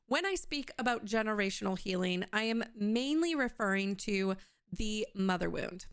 When I speak about generational healing, I am mainly referring to the mother wound.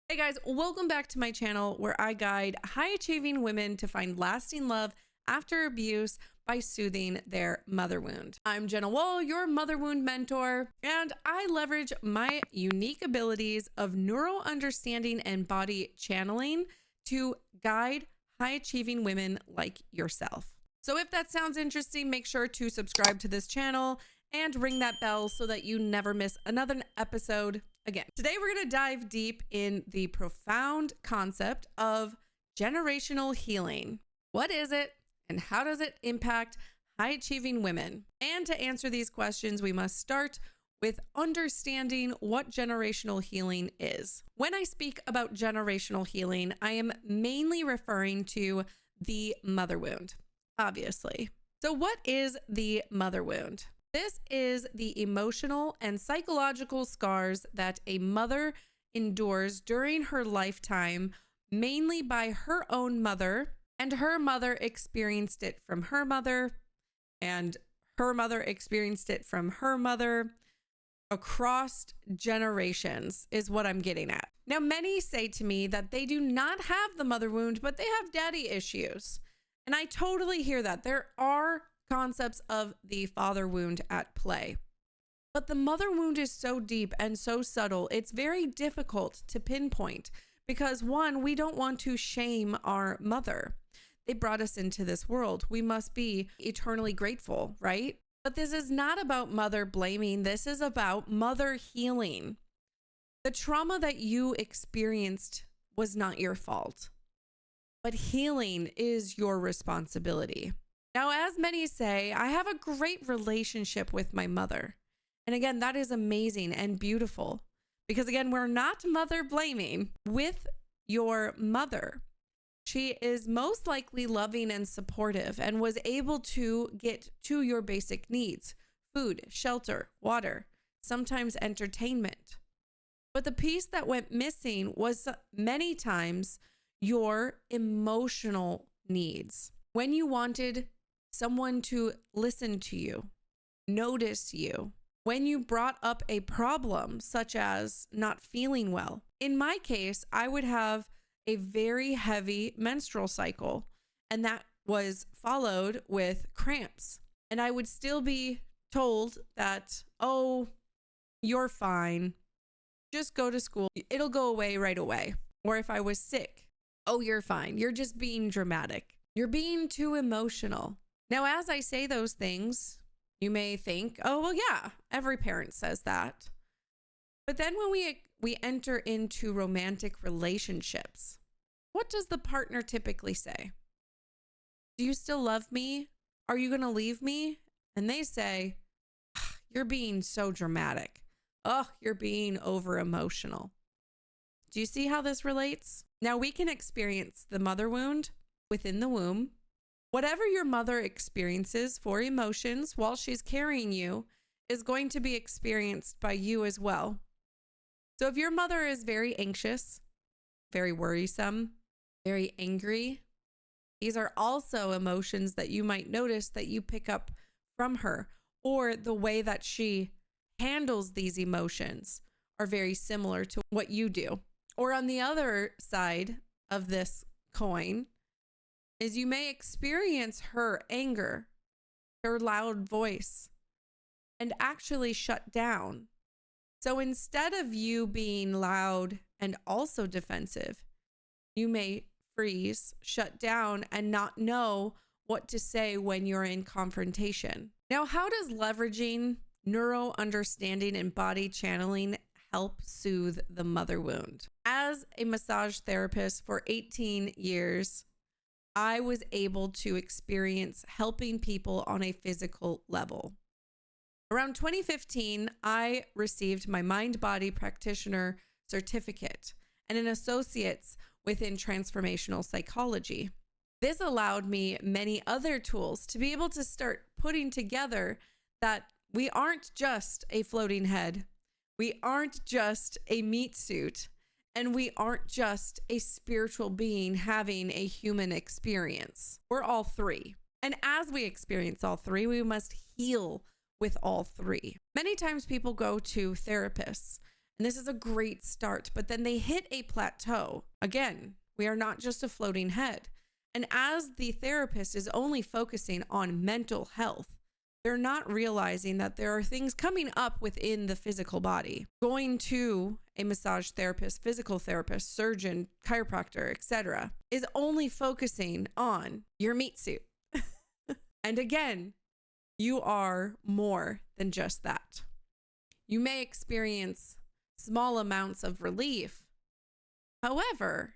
Hey guys, welcome back to my channel where I guide high-achieving women to find lasting love after abuse by soothing their mother wound. I'm Jenna Wahl, your mother wound mentor, and I leverage my unique abilities of neural understanding and body channeling to guide high-achieving women like yourself. So if that sounds interesting, make sure to subscribe to this channel and ring that bell so that you never miss another episode again. Today, we're going to dive deep in the profound concept of generational healing. What is it and how does it impact high-achieving women? And to answer these questions, we must start with understanding what generational healing is. When I speak about generational healing, I am mainly referring to the mother wound, obviously. So what is the mother wound? This is the emotional and psychological scars that a mother endures during her lifetime, mainly by her own mother, and her mother experienced it from her mother, and her mother experienced it from her mother. Across generations is what I'm getting at. Now, many say to me that they do not have the mother wound, but they have daddy issues. And I totally hear that. There are concepts of the father wound at play. But the mother wound is so deep and so subtle, it's very difficult to pinpoint because, one, we don't want to shame our mother. They brought us into this world. We must be eternally grateful, right? But this is not about mother blaming. This is about mother healing. The trauma that you experienced was not your fault, but healing is your responsibility. Now, as many say, I have a great relationship with my mother. And again, that is amazing and beautiful because, again, we're not mother blaming. With your mother, she is most likely loving and supportive and was able to get to your basic needs: food, shelter, water, sometimes entertainment. But the piece that went missing was many times your emotional needs. When you wanted someone to listen to you, notice you, when you brought up a problem such as not feeling well. In my case, I would have a very heavy menstrual cycle, and that was followed with cramps. And I would still be told that, oh, you're fine. Just go to school. It'll go away right away. Or if I was sick, oh, you're fine. You're just being dramatic. You're being too emotional. Now, as I say those things, you may think, oh, well, yeah, every parent says that. But then when we enter into romantic relationships, what does the partner typically say? Do you still love me? Are you going to leave me? And they say, you're being so dramatic. Oh, you're being over emotional. Do you see how this relates? Now, we can experience the mother wound within the womb. Whatever your mother experiences for emotions while she's carrying you is going to be experienced by you as well. So if your mother is very anxious, very worrisome, very angry, these are also emotions that you might notice that you pick up from her, or the way that she handles these emotions are very similar to what you do. Or on the other side of this coin is you may experience her anger, her loud voice, and actually shut down. So instead of you being loud and also defensive, you may freeze, shut down, and not know what to say when you're in confrontation. Now, how does leveraging neuro understanding and body channeling help soothe the mother wound? As a massage therapist for 18 years, I was able to experience helping people on a physical level. Around 2015, I received my mind-body practitioner certificate and an associate's within transformational psychology. This allowed me many other tools to be able to start putting together that we aren't just a floating head. We aren't just a meat suit. And we aren't just a spiritual being having a human experience. We're all three. And as we experience all three, we must heal with all three. Many times people go to therapists, and this is a great start, but then they hit a plateau. Again, we are not just a floating head. And as the therapist is only focusing on mental health, they're not realizing that there are things coming up within the physical body. Going to a massage therapist, physical therapist, surgeon, chiropractor, etc., is only focusing on your meat suit. And again, you are more than just that. You may experience small amounts of relief. However,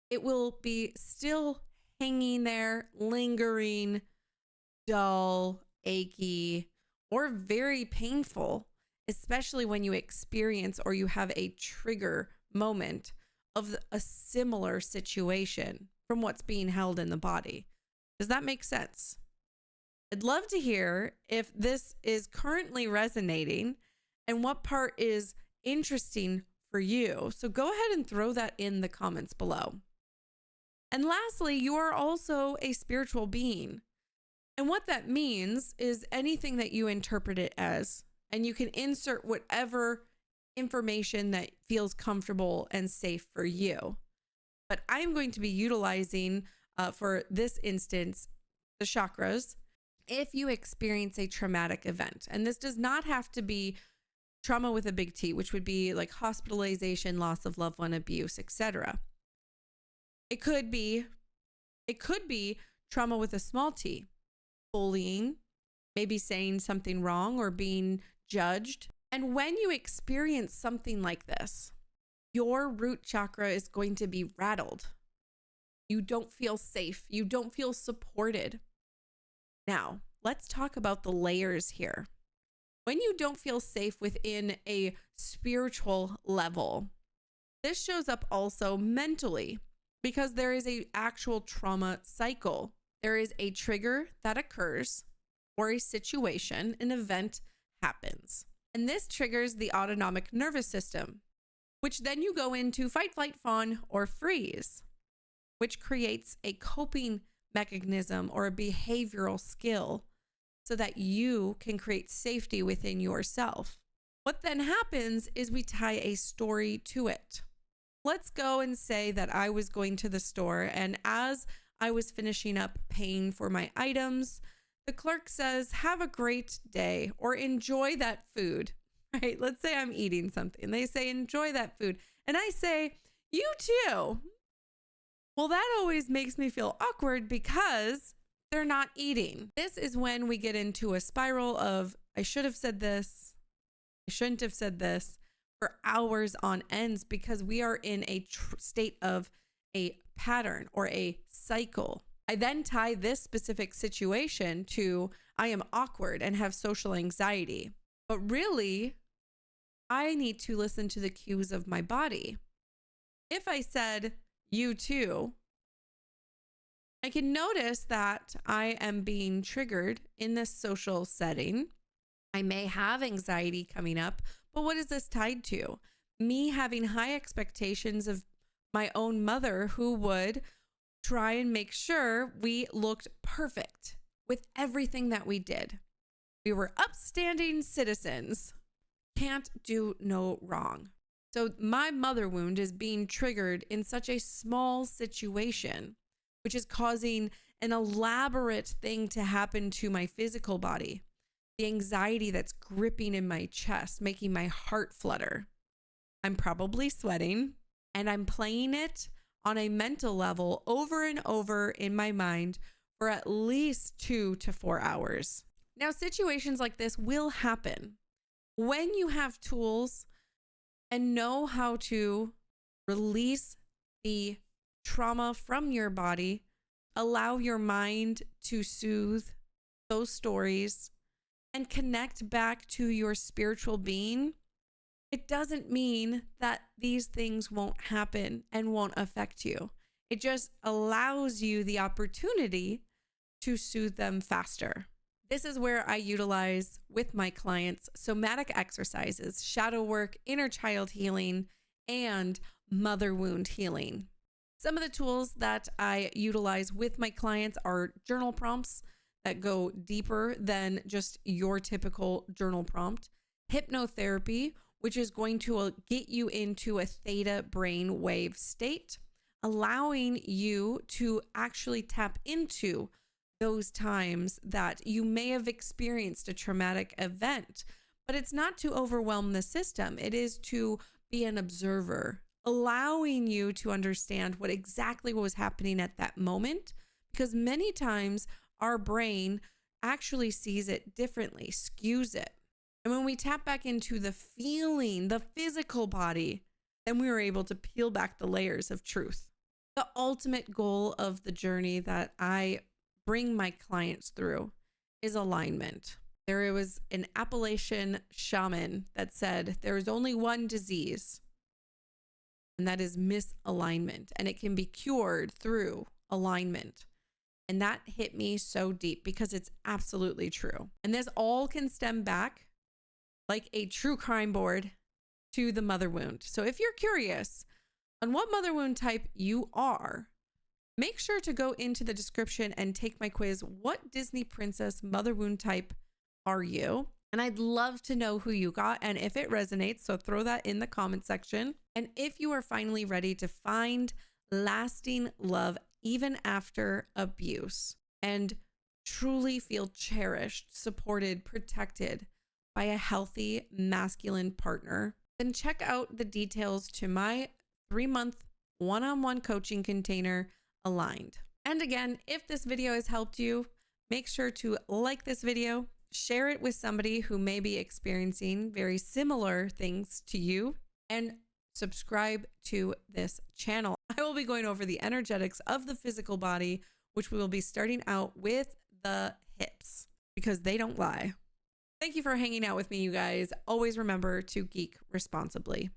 it will be still hanging there, lingering, dull, achy, or very painful, especially when you experience or you have a trigger moment of a similar situation from what's being held in the body. Does that make sense? I'd love to hear if this is currently resonating and what part is interesting for you. So go ahead and throw that in the comments below. And lastly, you are also a spiritual being. And what that means is anything that you interpret it as, and you can insert whatever information that feels comfortable and safe for you. But I'm going to be utilizing, for this instance, the chakras. If you experience a traumatic event, and this does not have to be trauma with a big T, which would be like hospitalization, loss of loved one, abuse, etc. It could be trauma with a small t, bullying, maybe saying something wrong or being judged. And when you experience something like this, your root chakra is going to be rattled. You don't feel safe. You don't feel supported. Now, let's talk about the layers here. When you don't feel safe within a spiritual level, this shows up also mentally because there is an actual trauma cycle. There is a trigger that occurs or a situation, an event happens. And this triggers the autonomic nervous system, which then you go into fight, flight, fawn, or freeze, which creates a coping mechanism or a behavioral skill so that you can create safety within yourself. What then happens is we tie a story to it. Let's go and say that I was going to the store, and as I was finishing up paying for my items, the clerk says, "Have a great day," or "Enjoy that food," right? Let's say I'm eating something. They say, "Enjoy that food." And I say, "You too." Well, that always makes me feel awkward because they're not eating. This is when we get into a spiral of, I should have said this, I shouldn't have said this, for hours on ends because we are in a state of a pattern or a cycle. I then tie this specific situation to I am awkward and have social anxiety. But really, I need to listen to the cues of my body. If I said, "You too," I can notice that I am being triggered in this social setting. I may have anxiety coming up, but what is this tied to? Me having high expectations of my own mother who would try and make sure we looked perfect with everything that we did. We were upstanding citizens. Can't do no wrong. So my mother wound is being triggered in such a small situation, which is causing an elaborate thing to happen to my physical body. The anxiety that's gripping in my chest, making my heart flutter. I'm probably sweating, and I'm playing it on a mental level over and over in my mind for at least 2 to 4 hours. Now, situations like this will happen. When you have tools and know how to release the trauma from your body, allow your mind to soothe those stories and connect back to your spiritual being, it doesn't mean that these things won't happen and won't affect you. It just allows you the opportunity to soothe them faster. This is where I utilize with my clients somatic exercises, shadow work, inner child healing, and mother wound healing. Some of the tools that I utilize with my clients are journal prompts that go deeper than just your typical journal prompt, hypnotherapy, which is going to get you into a theta brain wave state, allowing you to actually tap into those times that you may have experienced a traumatic event. But it's not to overwhelm the system. It is to be an observer, allowing you to understand what exactly was happening at that moment, because many times our brain actually sees it differently, skews it. And when we tap back into the feeling, the physical body, then we were able to peel back the layers of truth. The ultimate goal of the journey that I bring my clients through is alignment. There was an Appalachian shaman that said there is only one disease, and that is misalignment, and it can be cured through alignment. And that hit me so deep because it's absolutely true. And this all can stem back like a true crime board to the mother wound. So if you're curious on what mother wound type you are, make sure to go into the description and take my quiz. What Disney princess mother wound type are you? And I'd love to know who you got and if it resonates. So throw that in the comment section. And if you are finally ready to find lasting love even after abuse and truly feel cherished, supported, protected by a healthy masculine partner, then check out the details to my 3-month one-on-one coaching container, Aligned. And again, if this video has helped you, make sure to like this video, share it with somebody who may be experiencing very similar things to you, and subscribe to this channel. I will be going over the energetics of the physical body, which we will be starting out with the hips because they don't lie. Thank you for hanging out with me, you guys. Always remember to geek responsibly.